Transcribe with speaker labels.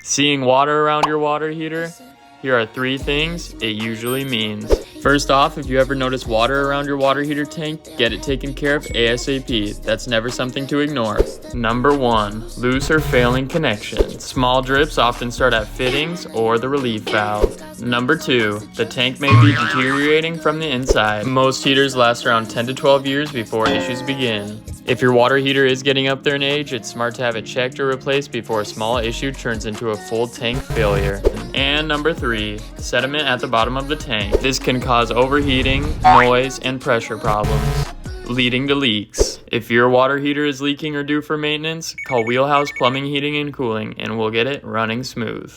Speaker 1: Seeing water around your water heater? Here are 3 things it usually means. First off, if you ever notice water around your water heater tank, get it taken care of ASAP. That's never something to ignore. Number 1, loose or failing connection. Small drips often start at fittings or the relief valve. Number 2, the tank may be deteriorating from the inside. Most heaters last around 10 to 12 years before issues begin. If your water heater is getting up there in age, it's smart to have it checked or replaced before a small issue turns into a full tank failure. And number 3, sediment at the bottom of the tank. This can cause overheating, noise, and pressure problems, leading to leaks. If your water heater is leaking or due for maintenance, call Wheelhouse Plumbing, Heating, and Cooling, and we'll get it running smooth.